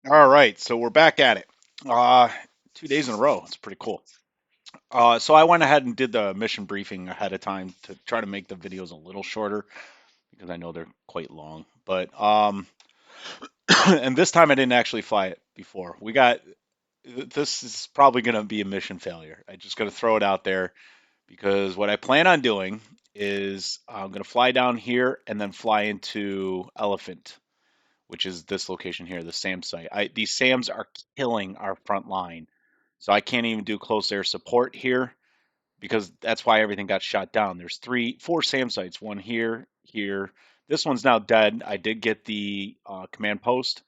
All right, so we're back at it. Uh, 2 days in a row. It's pretty cool. So I went ahead and did the mission briefing ahead of time to try to make the videos a little shorter because I know they're quite long. But and this time I didn't actually fly it before. This is probably going to be a mission failure. I just got to throw it out there because what I plan on doing is I'm going to fly down here and then fly into Elephant, which is this location here, the SAM site. These SAMs are killing our front line. So I can't even do close air support here because that's why everything got shot down. There's four SAM sites, one here, here. This one's now dead. I did get the command post,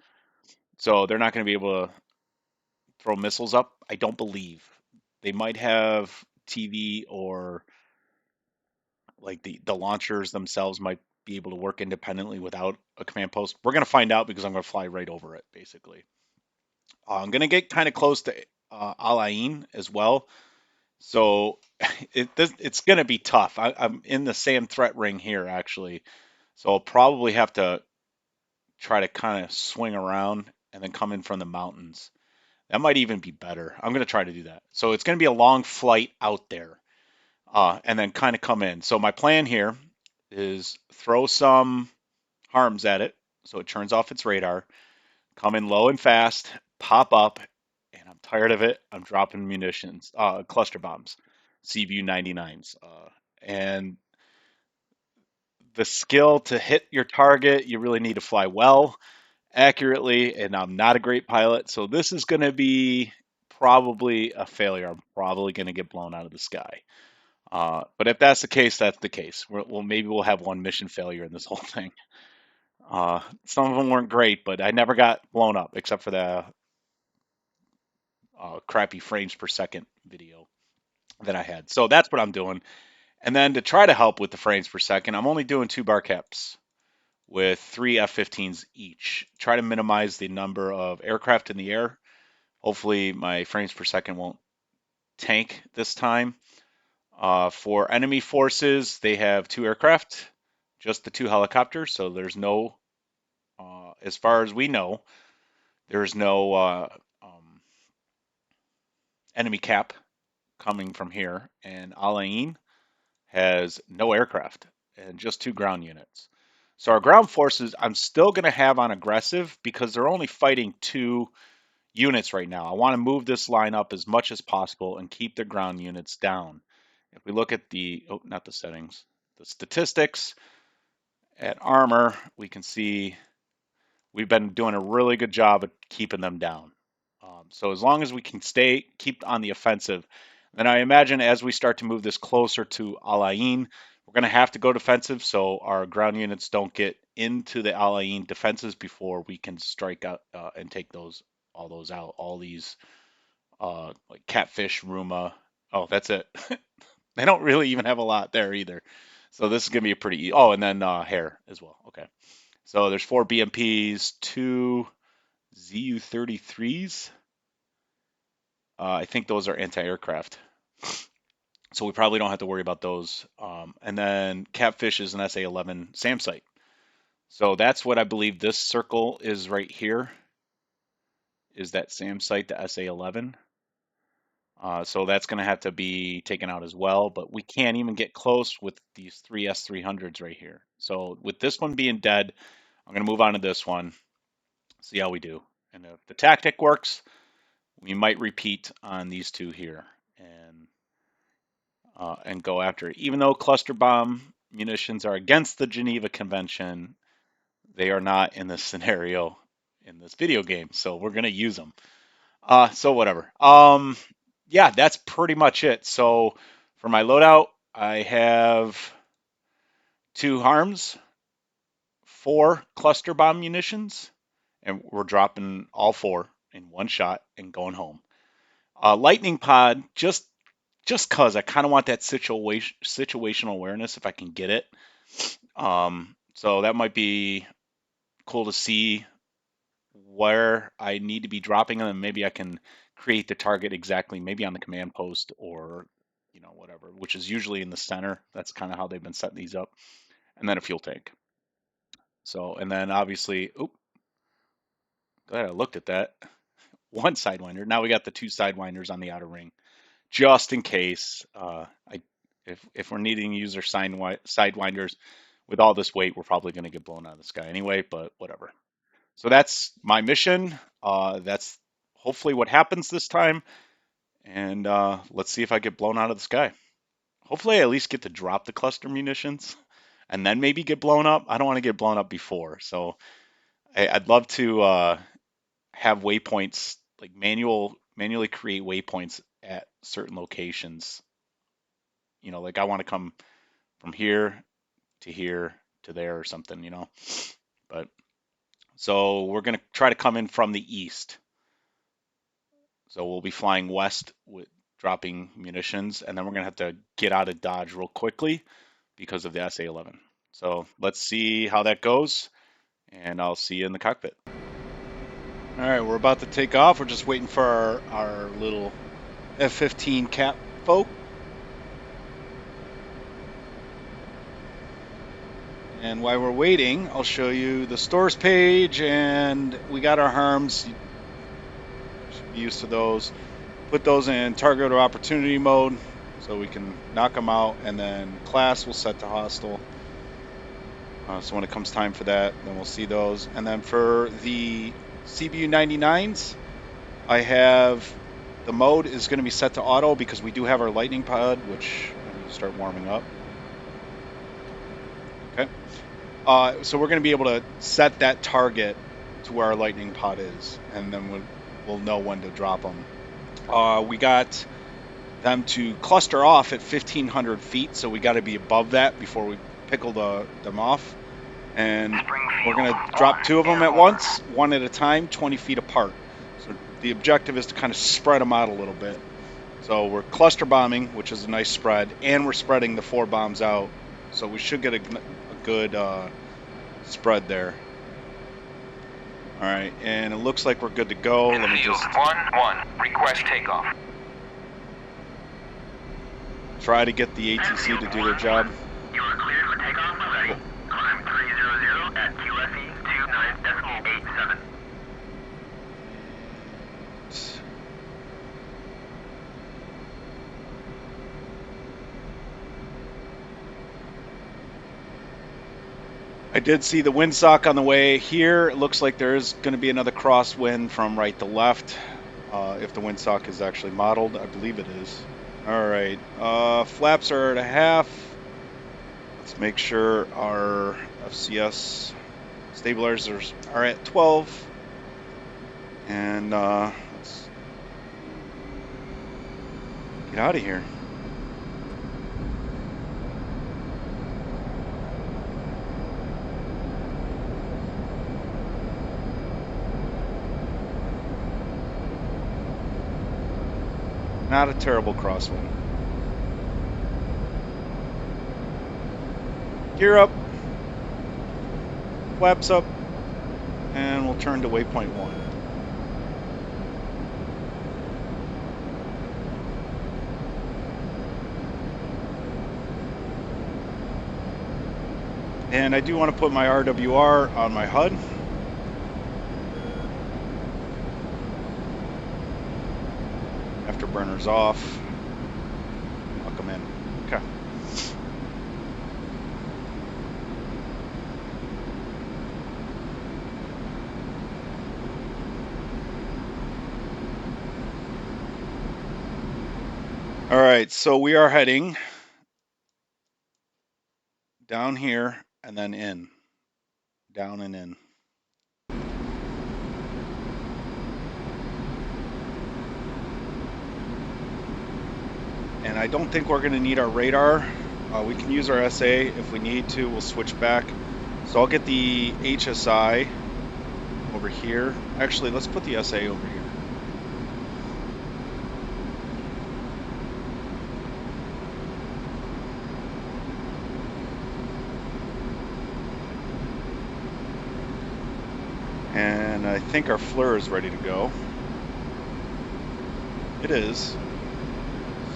so they're not going to be able to throw missiles up. I don't believe they might have TV or like the launchers themselves might be able to work independently without a command post. We're going to find out because I'm going to fly right over it, basically. I'm going to get kind of close to Al Ain as well. So it's going to be tough. I'm in the same threat ring here, actually. So I'll probably have to try to kind of swing around and then come in from the mountains. That might even be better. I'm going to try to do that. So it's going to be a long flight out there and then kind of come in. So my plan here is throw some harms at it so it turns off its radar, come in low and fast, pop up, and I'm tired of it. I'm dropping munitions, cluster bombs, CVU 99s. And the skill to hit your target, you really need to fly well, accurately, and I'm not a great pilot. So this is going to be probably a failure. I'm probably going to get blown out of the sky. But if that's the case, that's the case. Maybe we'll have one mission failure in this whole thing. Some of them weren't great, but I never got blown up except for the crappy frames per second video that I had. So that's what I'm doing. And then to try to help with the frames per second, I'm only doing two bar caps with three F-15s each. Try to minimize the number of aircraft in the air. Hopefully, my frames per second won't tank this time. For enemy forces, they have two aircraft, just the two helicopters. So there's no, as far as we know, there's no enemy cap coming from here. And Al Ain has no aircraft and just two ground units. So our ground forces, I'm still going to have on aggressive because they're only fighting two units right now. I want to move this line up as much as possible and keep the ground units down. If we look at not the settings, the statistics at armor, we can see we've been doing a really good job of keeping them down. So as long as we can keep on the offensive, then I imagine as we start to move this closer to Al Ain, we're going to have to go defensive so our ground units don't get into the Al Ain defenses before we can strike out and take all those out. All these like Catfish, Ruma. Oh, that's it. They don't really even have a lot there either. So this is going to be a pretty. Oh, and then Hair as well. Okay. So there's four BMPs, two ZU-33s. I think those are anti-aircraft, so we probably don't have to worry about those. And then Catfish is an SA-11 SAM site. So that's what I believe this circle is right here. Is that SAM site, the SA-11? So that's going to have to be taken out as well. But we can't even get close with these three S300s right here. So with this one being dead, I'm going to move on to this one. See how we do. And if the tactic works, we might repeat on these two here and go after it. Even though cluster bomb munitions are against the Geneva Convention, they are not in this scenario in this video game. So we're gonna use them. So whatever. Yeah, that's pretty much it. So for my loadout, I have two harms, four cluster bomb munitions, and we're dropping all four in one shot and going home. Lightning pod, just cause I kind of want that situational awareness if I can get it. So that might be cool to see where I need to be dropping them, and maybe I can create the target exactly, maybe on the command post or whatever, which is usually in the center. That's kind of how they've been setting these up, and then a fuel tank. So and then obviously, Glad I looked at that. One Sidewinder. Now we got the two Sidewinders on the outer ring, just in case. If we're needing to use our Sidewinders with all this weight, we're probably going to get blown out of the sky anyway. But whatever. So that's my mission. That's hopefully what happens this time. And let's see if I get blown out of the sky. Hopefully, I at least get to drop the cluster munitions and then maybe get blown up. I don't want to get blown up before. So I'd love to have waypoints, like manually create waypoints at certain locations. You know, like I want to come from here to there or something, you know. But so we're going to try to come in from the east. So we'll be flying west with dropping munitions, and then we're going to have to get out of Dodge real quickly because of the SA-11. So let's see how that goes, and I'll see you in the cockpit. All right, we're about to take off. We're just waiting for our little F-15 cap folk. And while we're waiting, I'll show you the stores page, and we got our harms. You should be used to those. Put those in target or opportunity mode so we can knock them out, and then class will set to hostile. So when it comes time for that, then we'll see those. And then for the CBU 99s, I have the mode is going to be set to auto because we do have our lightning pod, which I'm going to start warming up. Okay. So we're going to be able to set that target to where our lightning pod is, and then we'll know when to drop them. We got them to cluster off at 1,500 feet, so we got to be above that before we pickle them off. And we're going to drop two of them at once, one at a time, 20 feet apart. So the objective is to kind of spread them out a little bit. So we're cluster bombing, which is a nice spread, and we're spreading the 4 bombs out. So we should get a good spread there. All right, and it looks like we're good to go. Let me just 1-1. Request takeoff. Try to get the ATC to do their job. You are cleared for takeoff and ready. Climb 300 at QFE 29.87. I did see the windsock on the way here. It looks like there is going to be another crosswind from right to left. If the windsock is actually modeled, I believe it is. All right, flaps are at a half. Let's make sure our FCS stabilizers are at 12. And let's get out of here. Not a terrible crosswind. Gear up, flaps up, and we'll turn to waypoint 1. And I do want to put my RWR on my HUD. Afterburners off. Lock them in. Okay. All right, so we are heading down here and then in. Down and in. And I don't think we're going to need our radar. We can use our SA if we need to. We'll switch back. So I'll get the HSI over here. Actually, let's put the SA over here. And I think our FLIR is ready to go. It is.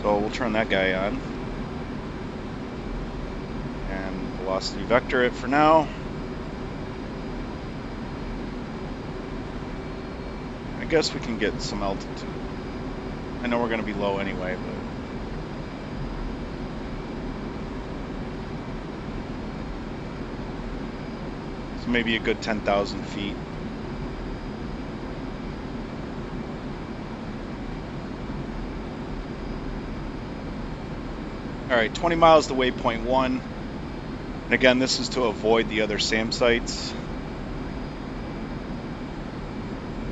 So we'll turn that guy on. And velocity vector it for now. guess we can get some altitude. I know we're going to be low anyway, but... So maybe a good 10,000 feet. All right, 20 miles to waypoint 1. And again, this is to avoid the other SAM sites.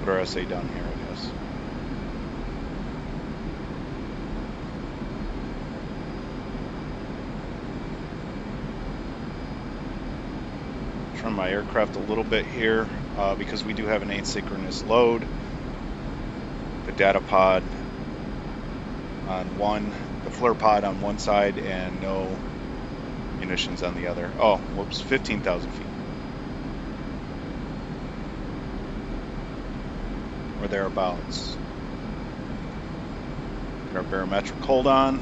Put our SA down here, I guess. Trim my aircraft a little bit here because we do have an asynchronous load. The data pod on one, the FLIR pod on one side, and no munitions on the other. Oh, whoops, 15,000 feet. Or thereabouts. Get our barometric hold on.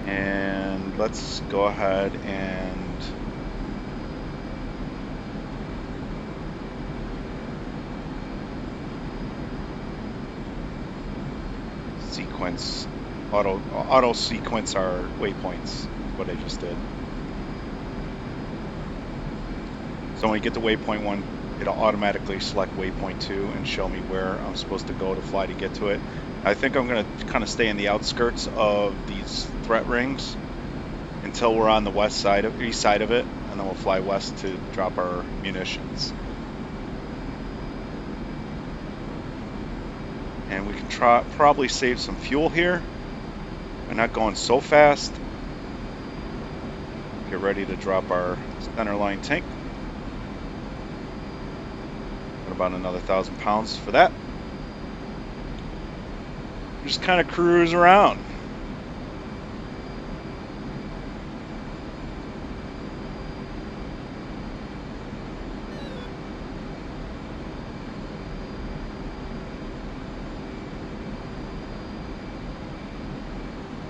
And let's go ahead and sequence, auto sequence our waypoints, what I just did. So when we get to waypoint 1, it'll automatically select waypoint 2 and show me where I'm supposed to go to fly to get to it. I think I'm going to kind of stay in the outskirts of these threat rings until we're on the east side of it, and then we'll fly west to drop our munitions. And we can probably save some fuel here. We're not going so fast. Get ready to drop our centerline tank. Got about another 1,000 pounds for that. Just kind of cruise around.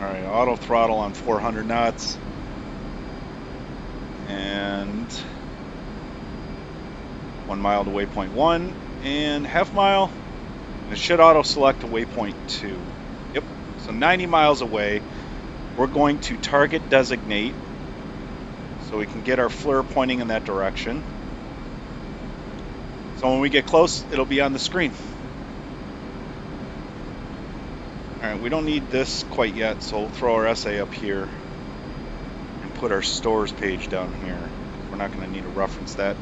All right, auto throttle on 400 knots. And 1 mile to waypoint 1 and half mile. And it should auto select to waypoint 2. Yep, so 90 miles away. We're going to target designate so we can get our FLIR pointing in that direction. So when we get close, it'll be on the screen. All right, we don't need this quite yet, so we'll throw our SA up here and put our stores page down here. We're not going to need to reference that.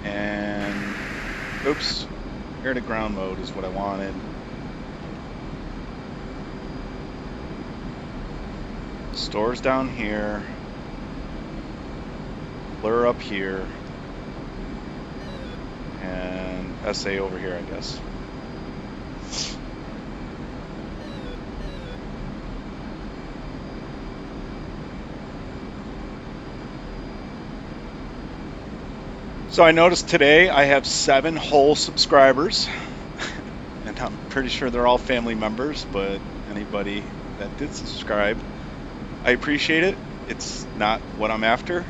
And, oops, air to ground mode is what I wanted. Stores down here. FLIR up here. And SA over here, I guess. So I noticed today I have 7 whole subscribers, and I'm pretty sure they're all family members, but anybody that did subscribe, I appreciate it. It's not what I'm after.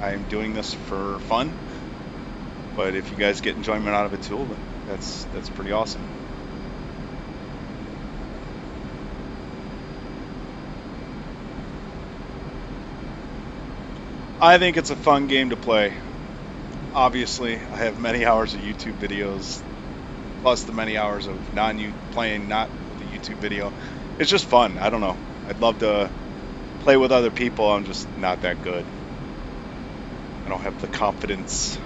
I'm doing this for fun, but if you guys get enjoyment out of it too, that's pretty awesome. I think it's a fun game to play. Obviously, I have many hours of YouTube videos, plus the many hours of playing not with a YouTube video. It's just fun. I don't know. I'd love to play with other people. I'm just not that good. I don't have the confidence.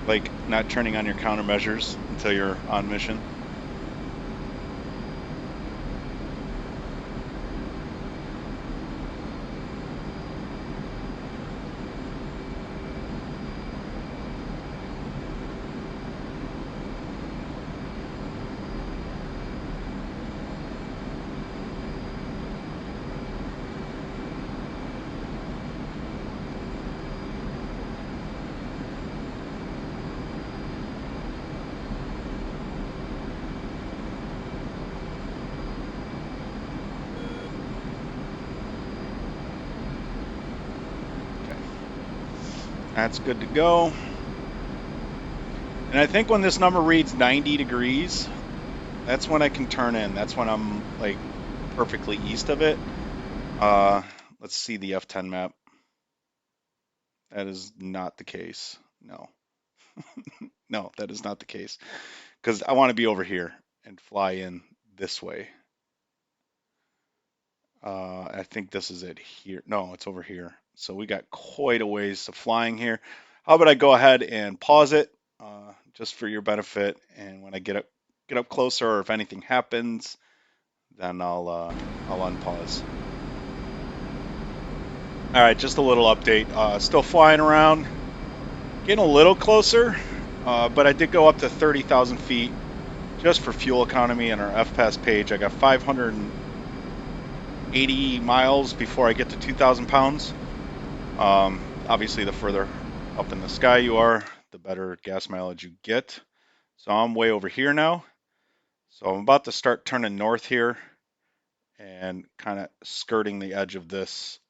Like not turning on your countermeasures until you're on mission. That's good to go. And I think when this number reads 90 degrees, that's when I can turn in. That's when I'm like perfectly east of it. Let's see the F10 map. That is not the case. No. No, that is not the case. Because I want to be over here and fly in this way. I think this is it here. No, it's over here. So we got quite a ways of flying here. How about I go ahead and pause it just for your benefit, and when I get up closer, or if anything happens, then I'll unpause. All right, just a little update. Still flying around, getting a little closer, but I did go up to 30,000 feet just for fuel economy on our FPAS page. I got 580 miles before I get to 2,000 pounds. Obviously, the further up in the sky you are, the better gas mileage you get. So I'm way over here now. So I'm about to start turning north here and kind of skirting the edge of this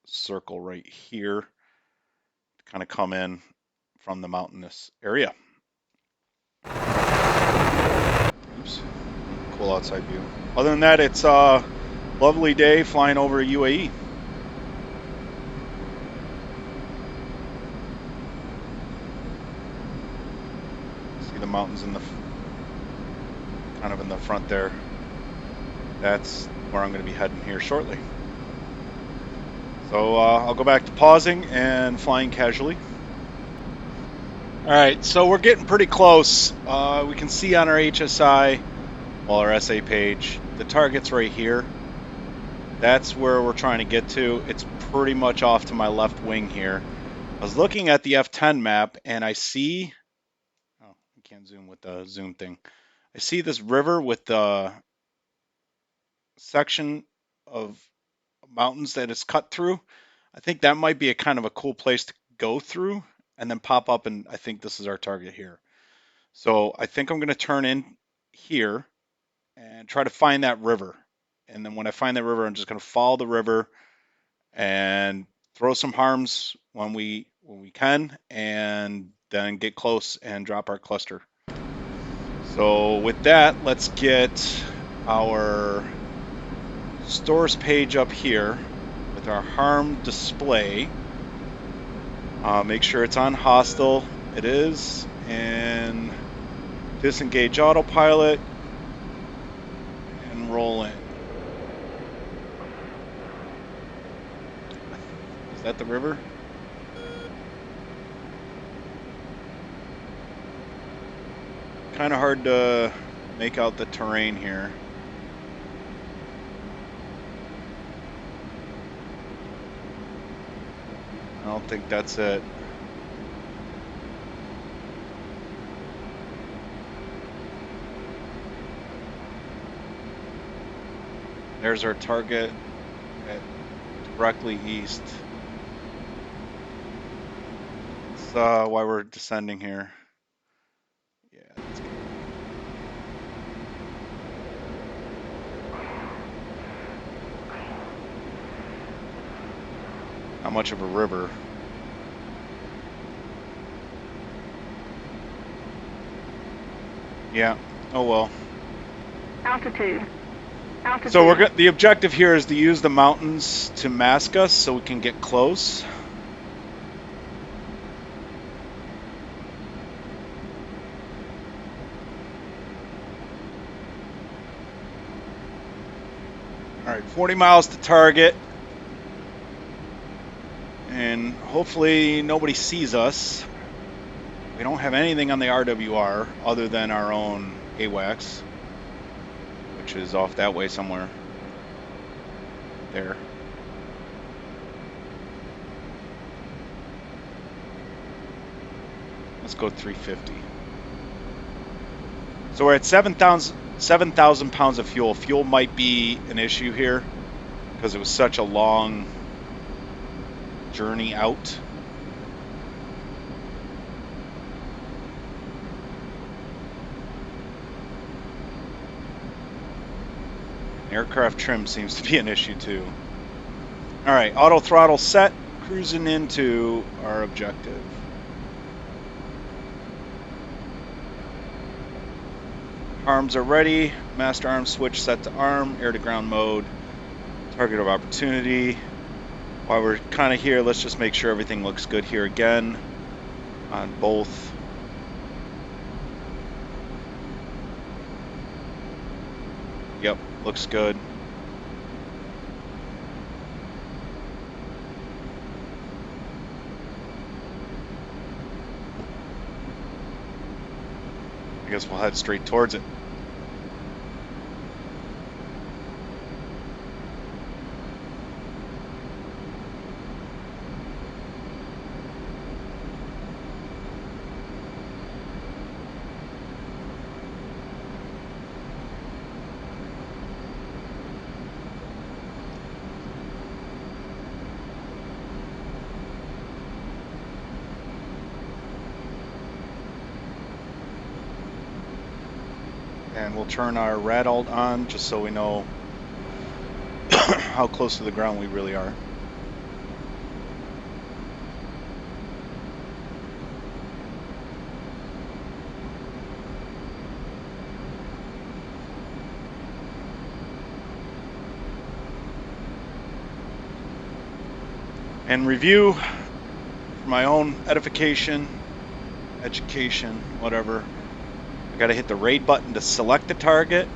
circle right here to kind of come in from the mountainous area. Oops. Cool outside view. Other than that, it's a lovely day flying over UAE. See the mountains in the kind of in the front there. That's where I'm going to be heading here shortly. So I'll go back to pausing and flying casually. All right, so we're getting pretty close. We can see on our HSI, well, our SA page, the target's right here. That's where we're trying to get to. It's pretty much off to my left wing here. I was looking at the F10 map and I see, oh, I can't zoom with the zoom thing. I see this river with the section of mountains that it's cut through. I think that might be a kind of a cool place to go through and then pop up, and I think this is our target here. So I think I'm going to turn in here and try to find that river. And then when I find that river, I'm just going to follow the river and throw some harms when we can, and then get close and drop our cluster. So with that, let's get our stores page up here with our harm display. Make sure it's on hostile. It is. And disengage autopilot and roll in. Is that the river? Kind of hard to make out the terrain here. I don't think that's it. There's our target at directly east. That's why we're descending here. Yeah, that's good. Not much of a river. Yeah. Oh well. Altitude. So the objective here is to use the mountains to mask us so we can get close. All right, 40 miles to target. And hopefully nobody sees us. We don't have anything on the RWR other than our own AWACS, which is off that way somewhere. There. Let's go 350. So we're at 7,000 pounds of fuel. Fuel might be an issue here because it was such a long journey out. Aircraft trim seems to be an issue too. All right, auto throttle set, cruising into our objective. Arms are ready. Master arm switch set to arm. Air to ground mode. Target of opportunity. While we're kind of here, let's just make sure everything looks good here again on both. Yep, looks good. I guess we'll head straight towards it. And we'll turn our rad alt on just so we know how close to the ground we really are. And review for my own edification, education, whatever. I gotta hit the raid button to select the target,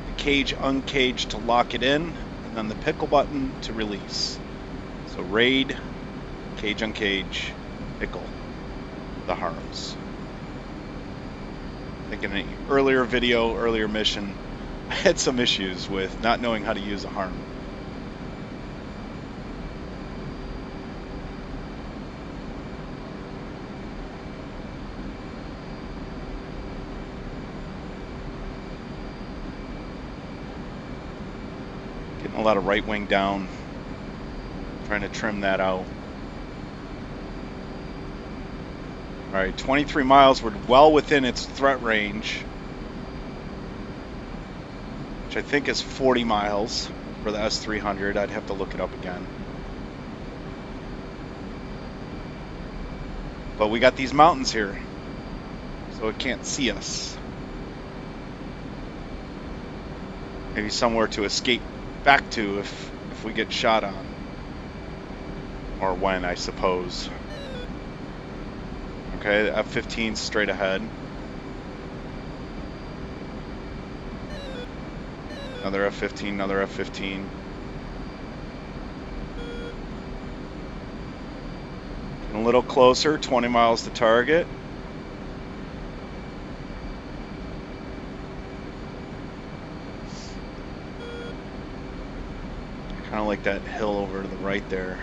the cage uncage to lock it in, and then the pickle button to release. So raid, cage uncage, pickle, the harms. I think in an earlier video, earlier mission, I had some issues with not knowing how to use a harm. Getting a lot of right wing down, trying to trim that out. All right, 23 miles, we're well within its threat range, which I think is 40 miles for the S300. I'd have to look it up again. But we got these mountains here, so it can't see us. Maybe somewhere to escape back to if we get shot on. Or when, I suppose. Okay, F-15 straight ahead. Another F-15, another F-15. Getting a little closer, 20 miles to target. Kind of like that hill over to the right there,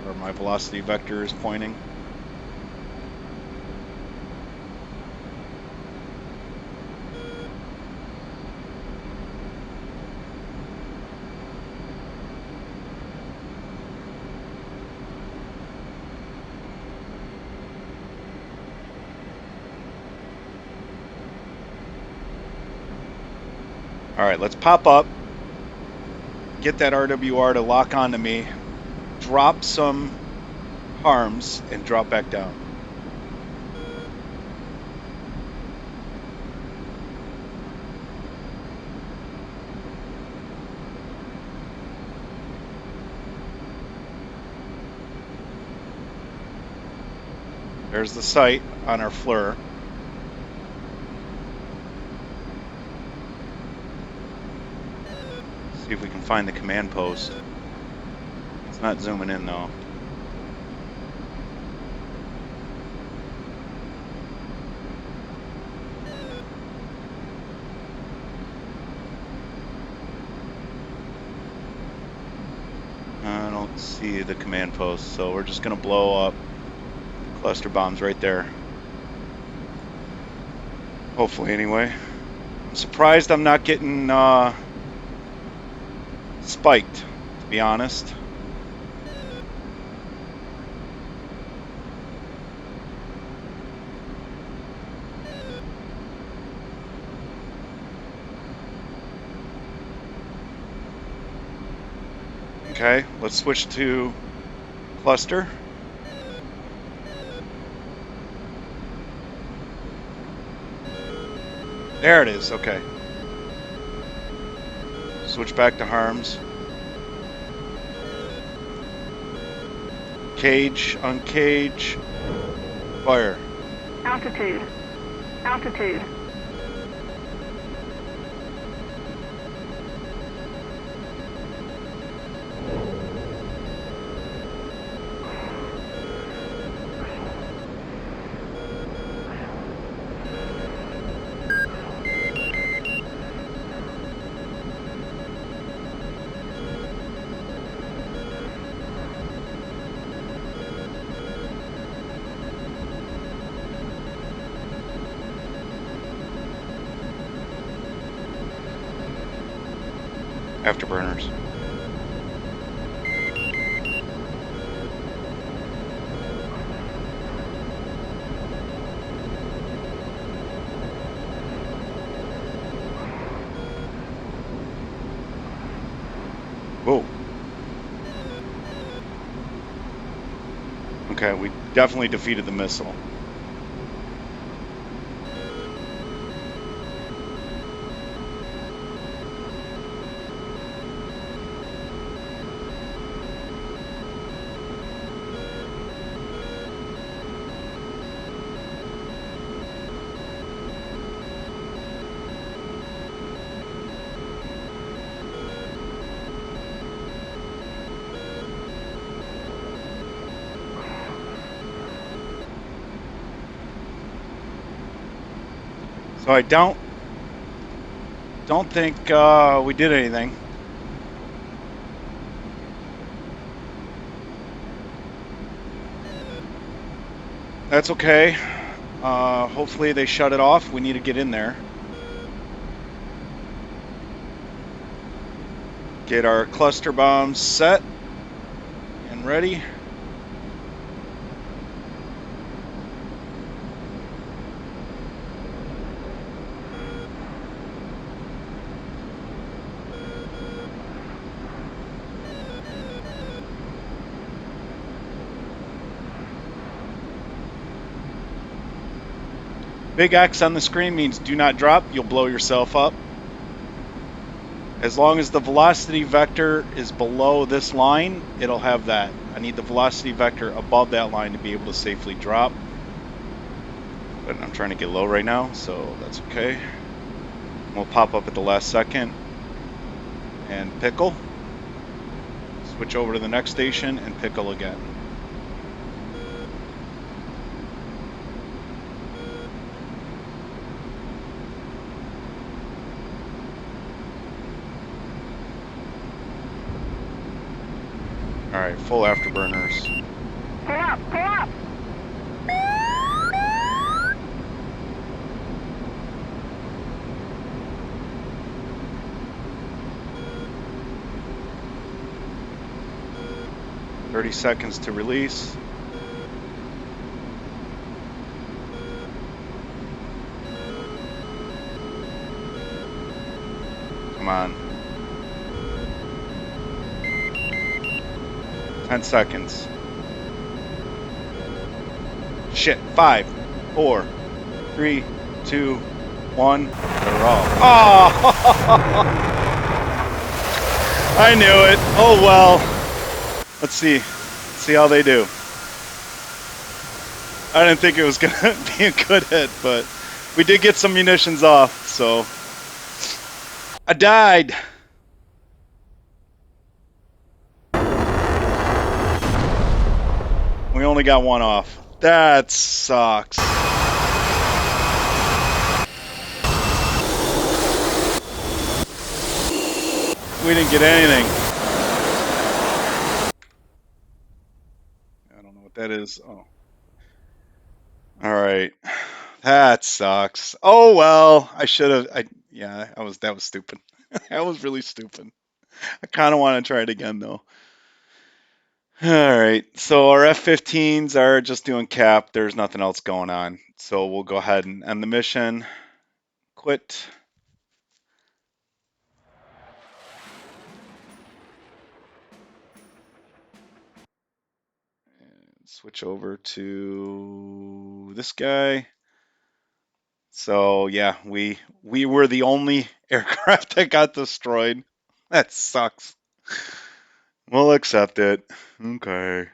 where my velocity vector is pointing. All right, let's pop up, get that RWR to lock onto me, drop some harms, and drop back down. There's the sight on our FLIR. See if we can find the command post. It's not zooming in though. I don't see the command post, so we're just gonna blow up cluster bombs right there. Hopefully, anyway. I'm surprised I'm not getting spiked, to be honest. Okay, let's switch to cluster. There it is. Okay. Switch back to harms. Cage, uncage, fire. Altitude. Altitude. Afterburners. Whoa. Okay, we definitely defeated the missile. So I don't think we did anything. That's okay. Hopefully they shut it off. We need to get in there. Get our cluster bombs set and ready. Big X on the screen means do not drop. You'll blow yourself up. As long as the velocity vector is below this line, it'll have that. I need the velocity vector above that line to be able to safely drop. But I'm trying to get low right now, so that's okay. We'll pop up at the last second and pickle. Switch over to the next station and pickle again. All right, full afterburners. Pull up. Pull up. .30 seconds to release. Come on. 10 seconds. Shit. 5, 4, 3, 2, 1. They're off. Oh! I knew it. Oh well. Let's see. See how they do. I didn't think it was going to be a good hit, but we did get some munitions off, so. I died. We only got one off. That sucks. We didn't get anything. I don't know what that is. Oh. All right. That sucks. Oh well. I should have. Yeah. That was stupid. That was really stupid. I kind of want to try it again though. All right. So our F-15s are just doing cap. There's nothing else going on. So we'll go ahead and end the mission. Quit. And switch over to this guy. So yeah, we were the only aircraft that got destroyed. That sucks. We'll accept it. Okay.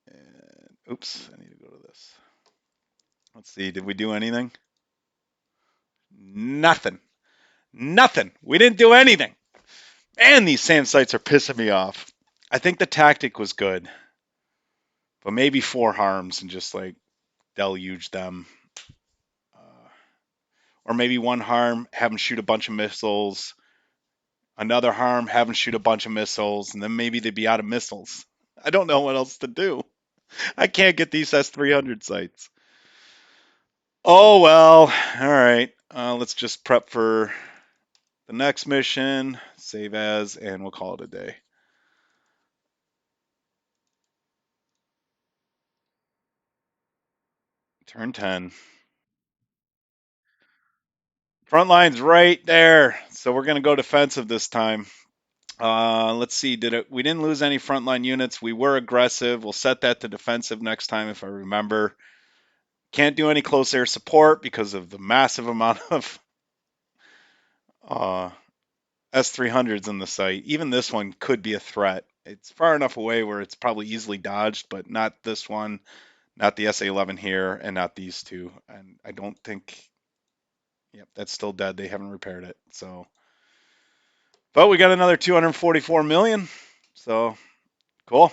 And, oops, I need to go to this. Let's see, did we do anything? Nothing. Nothing. We didn't do anything. And these SAM sites are pissing me off. I think the tactic was good, but maybe 4 harms and just like deluge them. Or maybe 1 harm, have them shoot a bunch of missiles. Another harm, have them shoot a bunch of missiles, and then maybe they'd be out of missiles. I don't know what else to do. I can't get these S-300 sites. Oh well, all right. Let's just prep for the next mission, save as, and we'll call it a day. Turn 10. Front line's right there, so we're gonna go defensive this time. Let's see. We didn't lose any frontline units. We were aggressive. We'll set that to defensive next time if I remember. Can't do any close air support because of the massive amount of S-300s in the site. Even this one could be a threat. It's far enough away where it's probably easily dodged, but not this one, not the SA-11 here, and not these two. And I don't think, yep, that's still dead. They haven't repaired it. So, but we got another 244 million. So, cool.